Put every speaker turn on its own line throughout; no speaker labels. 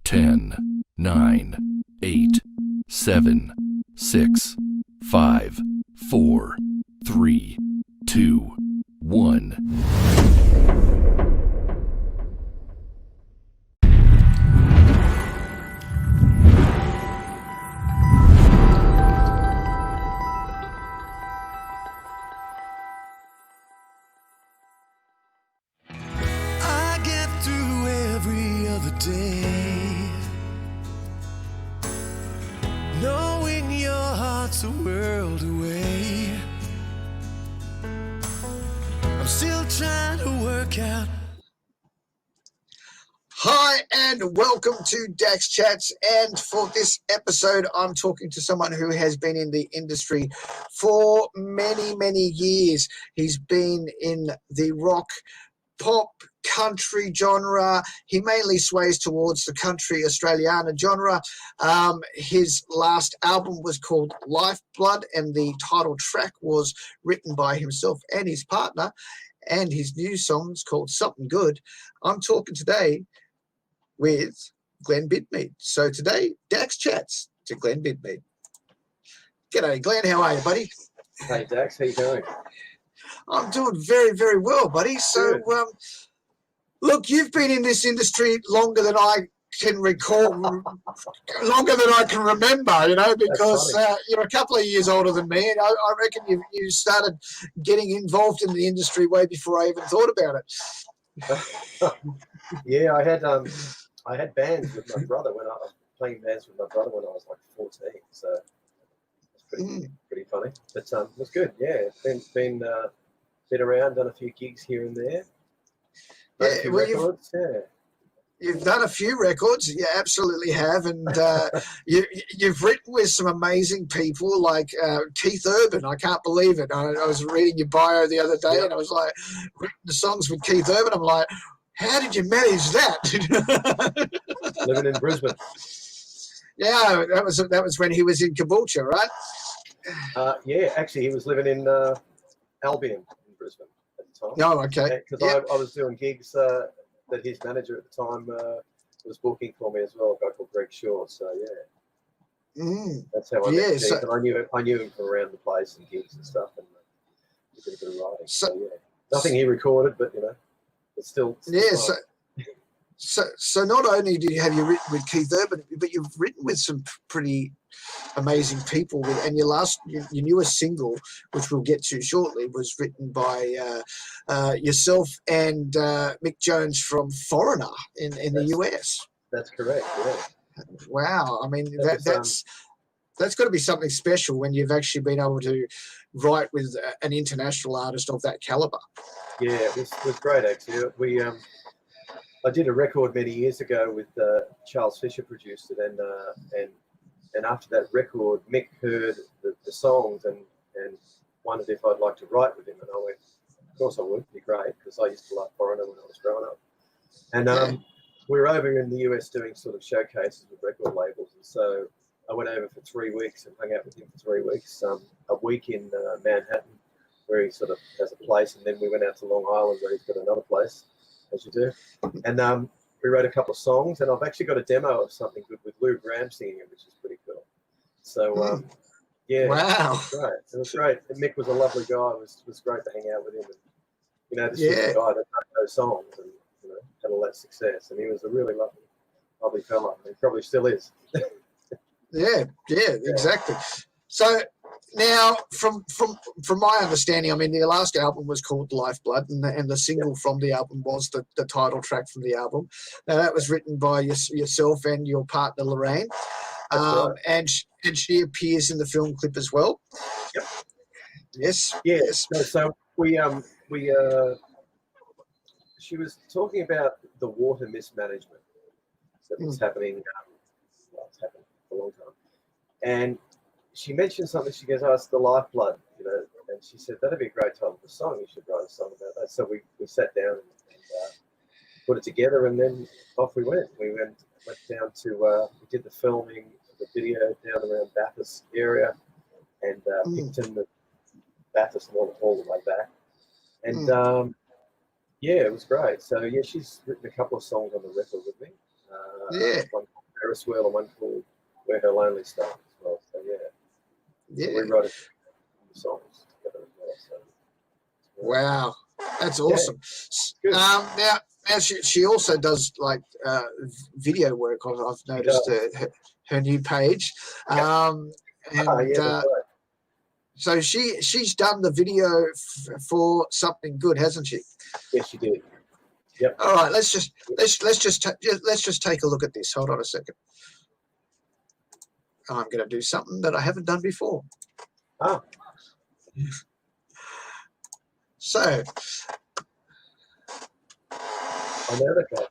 10, 9, 8, 7, 6, 5, 4, 3, 2, 1.
I get through every other day, knowing your heart's a world away. I'm still trying to work out.
Hi and welcome to Dax Chats, and for this episode I'm talking to someone who has been in the industry for many years. He's been in the rock, pop, country genre. He mainly sways towards the country Australiana genre. His last album was called Lifeblood, and the title track was written by himself and his partner, and his new song's called Something Good. I'm talking today with Glenn Bidmead. So today, Dax Chats to Glenn Bidmead. G'day, Glenn. How are you, buddy?
Hey, Dax. How you doing?
I'm doing very well, buddy. So, look, you've been in this industry longer than I can recall, longer than I can remember, because you're a couple of years older than me, and I reckon you started getting involved in the industry way before I even thought about it.
Yeah, I had bands with my brother when I was playing bands with my brother when I was like 14. So it's pretty funny, but it was good. Yeah, been around, done a few gigs here and there. Done a few records.
You've done a few records, you absolutely have, and you've written with some amazing people like Keith Urban. I can't believe it. I was reading your bio the other day, and I was like, written the songs with Keith Urban. I'm like, how did you manage that?
Living in Brisbane.
Yeah, that was when he was in Caboolture, right?
Yeah, actually, he was living in Albion in Brisbane at the time.
Oh, okay.
Because I was doing gigs that his manager at the time was booking for me as well, a guy called Greg Shaw. So yeah, that's how I met Keith. And I knew him from around the place and gigs and stuff, and he did a bit of writing. So yeah, nothing he recorded, but it's still nice.
So not only did you written with Keith Urban, but you've written with some pretty amazing people. And your newest single, which we'll get to shortly, was written by yourself and Mick Jones from Foreigner in the US.
That's correct. Yeah.
Wow. I mean, that's got to be something special when you've actually been able to write with an international artist of that caliber.
Yeah, it was great actually. I did a record many years ago with Charles Fisher produced it, and after that record, Mick heard the songs and wondered if I'd like to write with him, and I went, of course I would, it'd be great, because I used to love Foreigner when I was growing up. And we were over in the US doing sort of showcases with record labels, and so I went over for 3 weeks and hung out with him for 3 weeks, a week in Manhattan, where he sort of has a place, and then we went out to Long Island where he's got another place, as you do. And we wrote a couple of songs, and I've actually got a demo of Something Good with Lou Gramm singing it, which is pretty cool. So, yeah,
wow.
It was great. And Mick was a lovely guy. It was great to hang out with him. And, this was a guy that wrote those songs and, had all that success. And he was a really lovely fella. He probably still is.
Yeah, exactly. So now, from my understanding, I mean, the last album was called Lifeblood, and the single from the album was the title track from the album. Now, that was written by yourself and your partner, Lorraine.
Right.
And she appears in the film clip as well.
Yep.
Yes.
Yeah. Yes. So we she was talking about the water mismanagement that was happening. It's happened for a long time, and she mentioned something. She goes, "Oh, it's the lifeblood," and she said that'd be a great title for a song. You should write a song about that. So we sat down and put it together, and then off we went. We went down to we did the filming, the video down around Bathurst area, and Picton, the Bathurst all the way back, and yeah, it was great. So yeah, she's written a couple of songs on the record with me,
Yeah.
One called Ferris Wheel and one called Where Her Lonely Star as well. So
Yeah.
we wrote the songs together as well. So
Wow, that's awesome.
Good.
Now she also does like video work. I've noticed her new page, and
that's right.
so she's done the video for Something Good, hasn't she?
Yes, she did. Yep.
All right, let's just take a look at this. Hold on a second. I'm going to do something that I haven't done before.
Ah.
So,
I know that guy.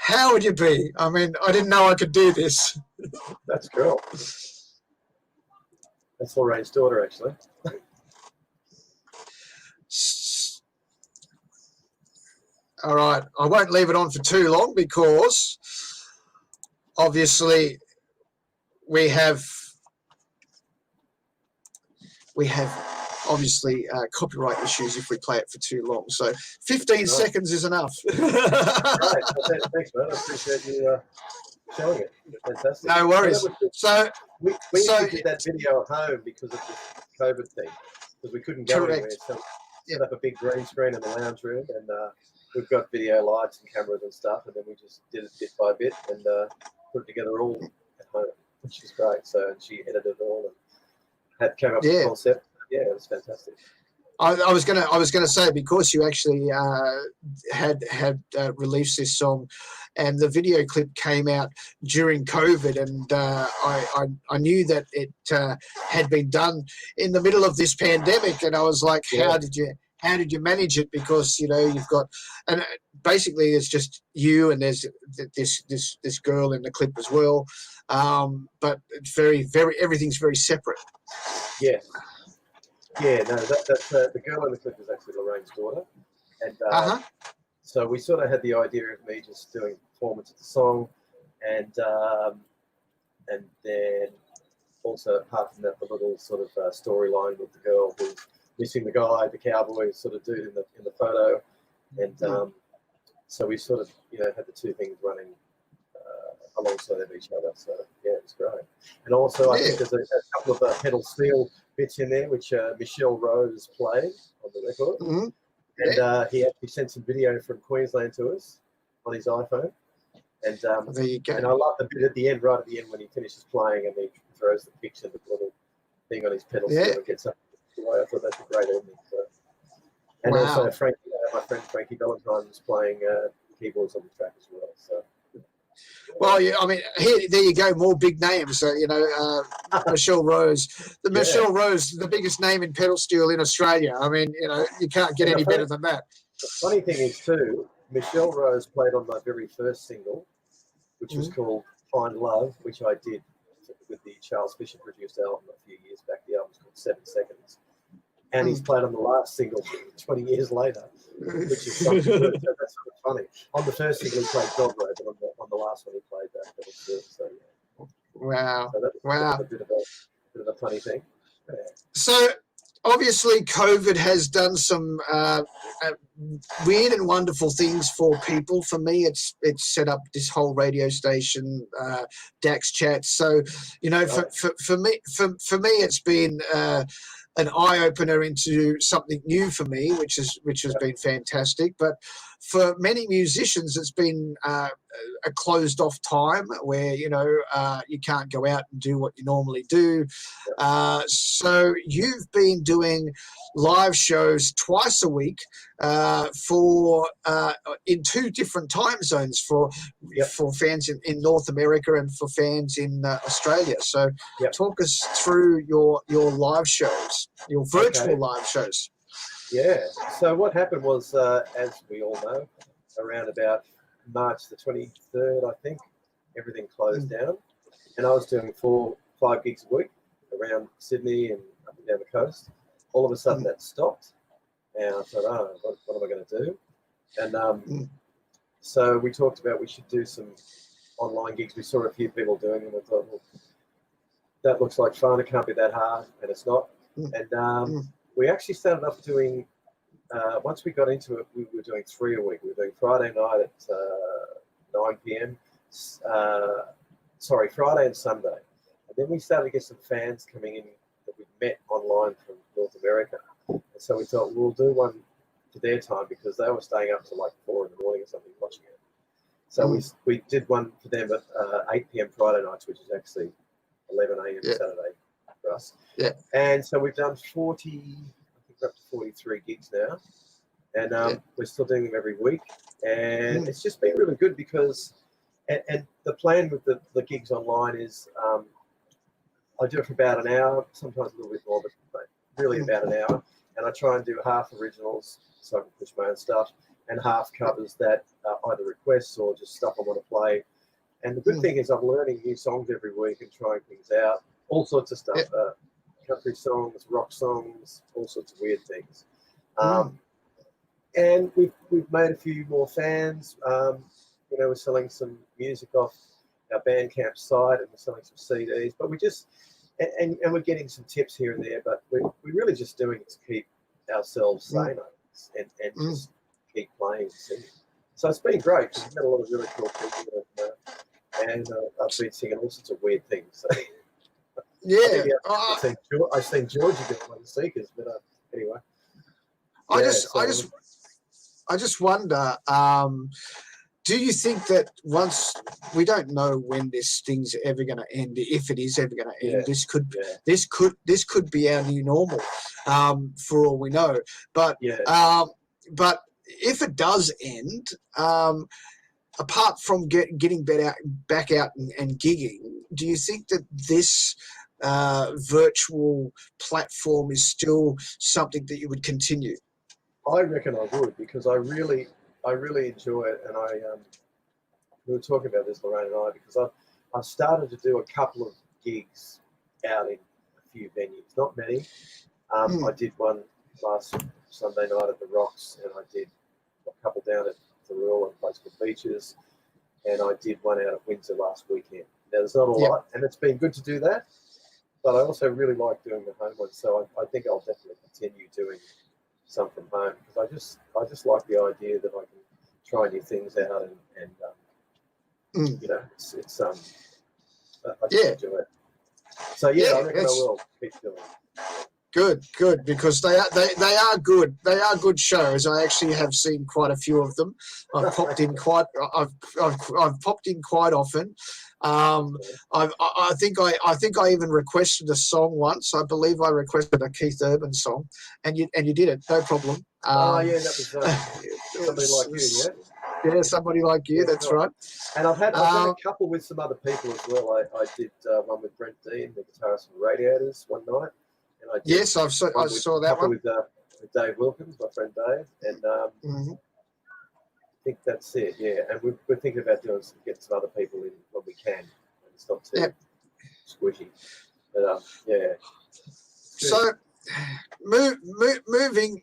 how would you be? I mean, I didn't know I could do this.
That's cool. That's Lorraine's daughter, actually.
All right, I won't leave it on for too long because obviously we have obviously copyright issues if we play it for too long. So 15 seconds is enough.
Right. Thanks, man. I appreciate you showing it. Fantastic.
No worries. So
we did that video at home because of the COVID thing, because we couldn't go anywhere. So we set up a big green screen in the lounge room, and we've got video lights and cameras and stuff, and then we just did it bit by bit and put it together all at home, which is great. So she edited it all and came up with the concept. Yeah, it was fantastic.
I was gonna say, because you actually had released this song, and the video clip came out during COVID, and I knew that it had been done in the middle of this pandemic, and I was like, how did you manage it? Because you've got, and basically it's just you, and there's this girl in the clip as well, but it's very everything's very separate.
Yes. Yeah, no, that's the girl in the clip is actually Lorraine's daughter, and so we sort of had the idea of me just doing a performance of the song, and then also apart from that, the little sort of storyline with the girl who's missing the guy, the cowboy sort of dude in the photo, and so we sort of had the two things running alongside of each other. So yeah, it's great. And also I think there's a couple of pedal steel bits in there which Michelle Rose played on the record, and he actually sent some video from Queensland to us on his iPhone. And
there you go.
And I love the bit at the end, right at the end when he finishes playing and he throws the picture, the little thing on his pedal steel and gets up. I thought that's a great ending. So. And also my friend Frankie Valentine was playing keyboards on the track as well. So.
Well, yeah, I mean, there you go, more big names. Michelle Rose, Michelle Rose, the biggest name in pedal steel in Australia. I mean, you can't get any better than that.
The funny thing is too, Michelle Rose played on my very first single, which was called Find Love, which I did with the Charles Fisher produced album a few years back. The album's called 7 Seconds. And he's played on the last single 20 years later, which is something so that's sort of funny. On the first single, he played Dog Road, but on the last one, he played that. So, yeah.
Wow.
So that's a bit of a funny thing. Yeah.
So, obviously, COVID has done some weird and wonderful things for people. For me, it's set up this whole radio station, Dax Chats. So, for me, it's been an eye opener into something new for me, which has been fantastic. But for many musicians, it's been a closed off time where you can't go out and do what you normally do. So you've been doing live shows twice a week in 2 different time zones for fans in North America and for fans in Australia. So talk us through your live shows, your virtual live shows.
Yeah. So what happened was, as we all know, around about March the 23rd, I think, everything closed down, and I was doing 4-5 gigs a week around Sydney and up and down the coast. All of a sudden that stopped, and I thought, what am I going to do? And so we talked about we should do some online gigs. We saw a few people doing them. We thought, well, that looks like fun. It can't be that hard, and it's not. And we actually started off doing once we got into it, we were doing 3 a week. We were doing Friday night at 9 p.m. Friday and Sunday. And then we started to get some fans coming in that we met online from North America. And so we thought we'll do one for their time because they were staying up till like 4 in the morning or something watching it. So we did one for them at 8 p.m. Friday nights, which is actually 11 a.m. Saturday for us.
Yeah.
And so we've done 40, I think we're up to 43 gigs now. And we're still doing them every week. And it's just been really good because, and the plan with the gigs online is I do it for about an hour, sometimes a little bit more, but really about an hour. And I try and do half originals so I can push my own stuff and half covers that either requests or just stuff I want to play. And the good thing is I'm learning new songs every week and trying things out, all sorts of stuff, country songs, rock songs, all sorts of weird things. And we've made a few more fans. We're selling some music off our Bandcamp site and we're selling some CDs, but we just, and we're getting some tips here and there, but we're really just doing it to keep ourselves sane and just keep playing and singing. So it's been great. We've met a lot of really cool people and I've been singing all sorts of weird things. So
Yeah.
I've seen Georgie get one of the Seekers, but anyway.
I just wonder, do you think that once we don't know when this thing's ever going to end, if it is ever going to end, this could be our new normal, for all we know. But if it does end, apart from getting back out and gigging, do you think that this virtual platform is still something that you would continue?
I reckon I would because I really enjoy it, and we were talking about this, Lorraine and I, because I've started to do a couple of gigs out in a few venues, not many. I did one last Sunday night at the Rocks, and I did a couple down at the Royal and a place called Beaches, and I did one out at Windsor last weekend. Now there's not a lot, and it's been good to do that, but I also really like doing the home ones, so I think I'll definitely continue doing some from home because I just like the idea that I can try new things out and it's I just enjoy it. So I reckon I will keep doing it.
Good, because they are good. They are good shows. I actually have seen quite a few of them. I've popped in quite often. I think I even requested a song once. I believe I requested a Keith Urban song, and you did it, no problem.
That was somebody like you, yeah.
Yeah, somebody like you. That's right.
And I've done a couple with some other people as well. I did one with Brent Dean, the guitarist from Radiators, one night. And I did
I saw that one
with Dave Wilkins, my friend Dave, and I think that's it. Yeah, and we're thinking about getting some other people in when we can. And it's not too squishy, but
So, moving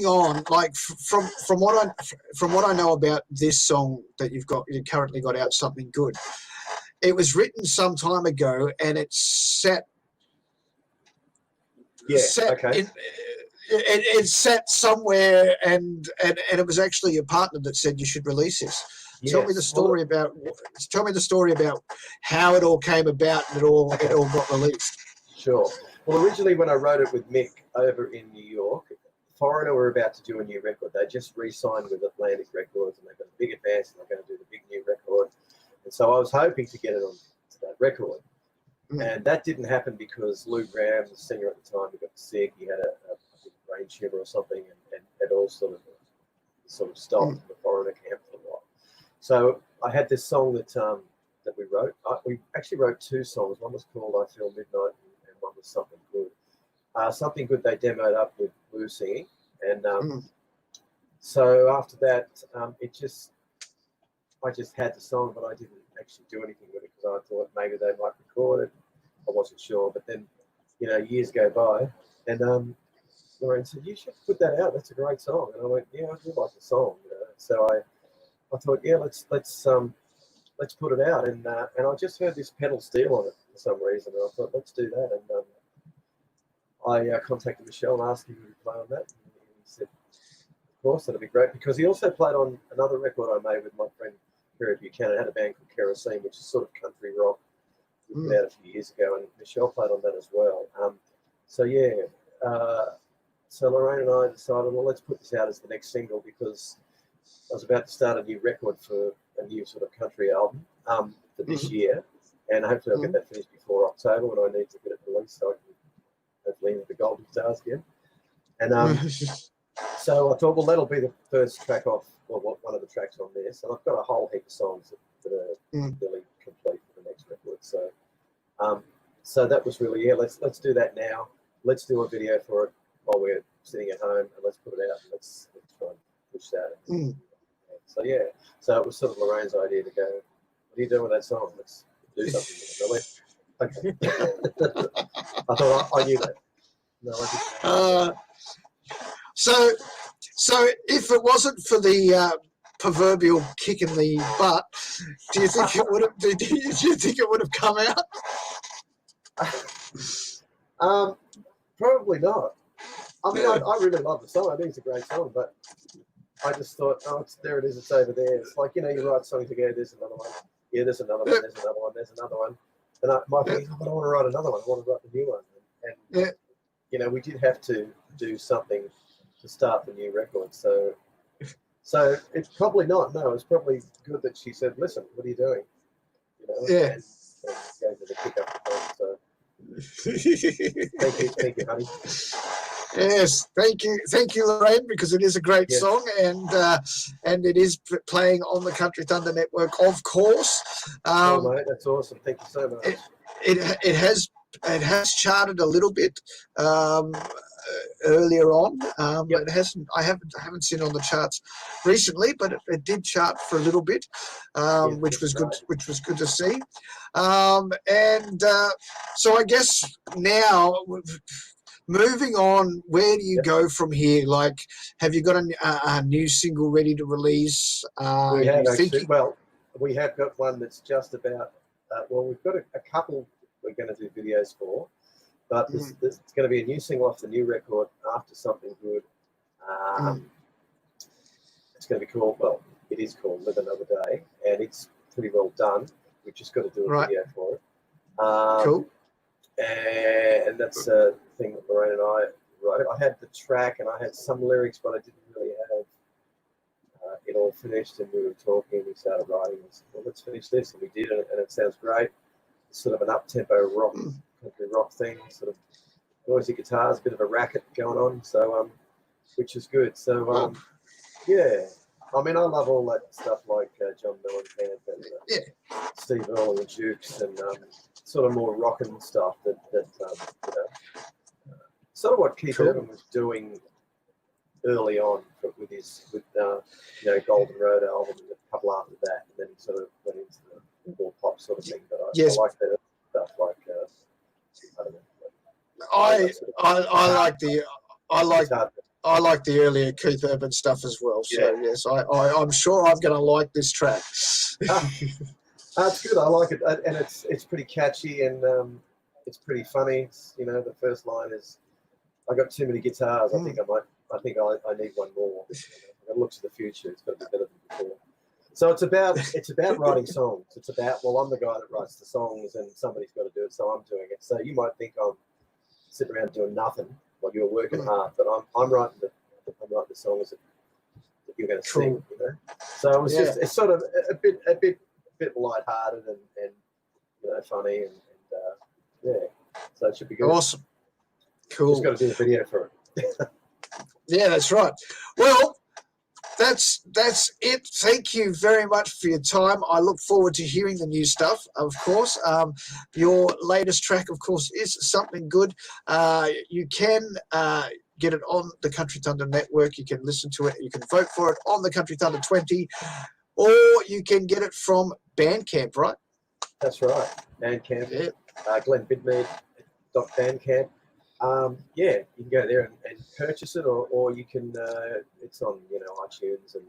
on. Like from what I know about this song that you currently got out, Something Good. It was written some time ago, and it's set. It's set somewhere, and it was actually your partner that said you should release this.
Yes.
Tell me the story about how it all came about and it all got released.
Sure. Well, originally when I wrote it with Mick over in New York, Foreigner were about to do a new record. They just re-signed with Atlantic Records, and they've got a big advance, and they're going to do the big new record. And so I was hoping to get it on to that record. And that didn't happen because Lou Graham, the singer at the time, he got sick. He had a brain tumor or something, and it all sort of stopped in the Foreigner camp for a while. So I had this song that we wrote. We actually wrote 2 songs. One was called I Feel Midnight, and one was Something Good. Something Good they demoed up with Lou singing. And so after that, I just had the song, but I didn't actually do anything with it because I thought maybe they might record it. I wasn't sure, but then, years go by, and Lorraine said, "You should put that out. That's a great song." And I went, "Yeah, I do like the song." So I thought, "Yeah, let's put it out." And I just heard this pedal steel on it for some reason, and I thought, "Let's do that." And I contacted Michelle and asked him to play on that, and he said, course, that'd be great, because he also played on another record I made with my friend Kerry Buchanan. I had a band called Kerosene, which is sort of country rock. We put out a few years ago, and Michelle played on that as well. So Lorraine and I decided, well, let's put this out as the next single, because I was about to start a new record for a new sort of country album for this year, and hopefully I'll get that finished before October, when I need to get it released so I can hopefully into the Golden Stars again. And so I thought, well, that'll be the first track off, or one of the tracks on this, and I've got a whole heap of songs that are really complete for the next record. So that was really, let's do that now. Let's do a video for it while we're sitting at home, and let's put it out, and let's try and push that. So it was sort of Lorraine's idea to go, what are you doing with that song? Let's do something with it. Okay. I thought I knew that. No, I didn't.
So if it wasn't for the proverbial kick in the butt, do you think it would have? Do you think it would have come out?
Probably not. I mean, I really love the song. I think it's a great song, but I just thought, there it is. It's over there. It's like, you write songs together. There's another one. Yeah, there's another one. There's another one. There's another one. And my thing is, I don't want to write another one. I want to write the new one. And we did have to do something to start the new record. So it's probably not. No, it's probably good that she said, "Listen, what are you doing?" And gave her the kick up the phone. So thank you, honey.
Yes, thank you, Lorraine, because it is a great song, and it is playing on the Country Thunder Network, of course.
Mate, that's awesome. Thank you so much.
It has charted a little bit earlier on. It hasn't. I haven't seen it on the charts recently, but it did chart for a little bit, which was good. Right. Which was good to see. So I guess now, moving on, where do you go from here? Like, have you got a new single ready to release?
We have actually. Well, we have got one that's just about. We've got a couple we're going to do videos for, but there's going to be a new single off the new record, After Something Good. It's going to be called, it is called Live Another Day, and it's pretty well done. We've just got to do a video for it.
Cool.
And that's a thing that Lorraine and I wrote. I had the track and I had some lyrics, but I didn't really have it all finished. And we were talking, we started writing, and said, well, let's finish this. And we did, and it sounds great. It's sort of an up-tempo rock, country rock thing, sort of noisy guitars, a bit of a racket going on, so which is good. So I mean, I love all that stuff like John Mellencamp and Steve Earle and Jukes, and sort of more rockin' stuff that sort of what Keith Urban was doing early on with Golden Road album and a couple after that, and then he sort of went into the more pop sort of thing. But I like that stuff, like I don't know.
I like the earlier Keith Urban stuff as well. So yes, I'm sure I'm going to like this track.
It's good. I like it, and it's pretty catchy, and it's pretty funny. The first line is, "I got too many guitars. I think I need one more. It looks to the future. It's got to be better than before." So it's about writing songs. It's about, I'm the guy that writes the songs, and somebody's got to do it, so I'm doing it. So you might think I'm sitting around doing nothing while you're working hard, but I'm writing the songs that you're going to sing. So it was just, it's sort of a bit lighthearted and funny and so it should be good.
Awesome, cool.
Just got to do a video for it.
Yeah, that's right. Well, that's it. Thank you very much for your time. I look forward to hearing the new stuff, of course. Your latest track, of course, is Something Good. You can get it on the Country Thunder Network. You can listen to it. You can vote for it on the Country Thunder 20, or you can get it from Bandcamp, right?
That's right. Bandcamp. Yeah. Glenn Bidmead .bandcamp. You can go there and purchase it, or you can. It's on iTunes and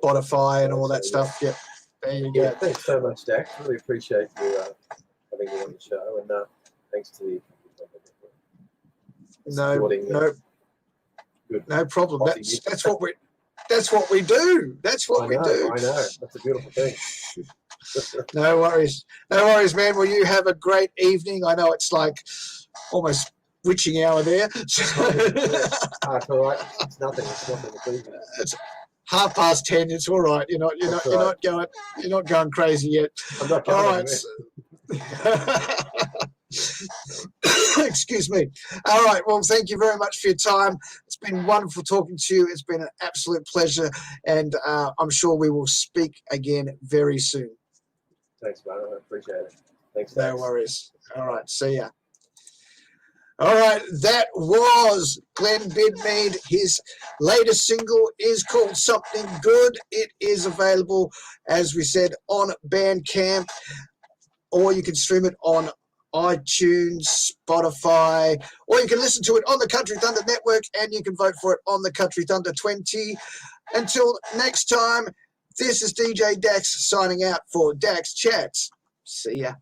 Spotify and all that stuff. Yep. There you go.
Thanks so much, Dax. Really appreciate you having me on the show, and thanks to the
good
good.
No problem.
Aussie
That's
music.
what we do. That's what we do.
I know. That's a beautiful thing.
No worries. No worries, man. Well, you have a great evening. I know it's like almost witching hour there.
It's all right. It's nothing. It's nothing. It's easy.
It's 10:30. It's all right. You're not going crazy yet.
I'm not
All
going
right. Excuse me. All right. Well, thank you very much for your time. It's been wonderful talking to you. It's been an absolute pleasure, and I'm sure we will speak again very soon.
Thanks, man. I appreciate it. Thanks.
No
Dax.
worries. All right. See ya. All right. That was Glenn Bidmead. His latest single is called Something Good. It is available, as we said, on Bandcamp, or you can stream it on iTunes, Spotify, or you can listen to it on the Country Thunder Network, and you can vote for it on the Country Thunder 20. Until next time, this is DJ Dax signing out for Dax Chats. See ya.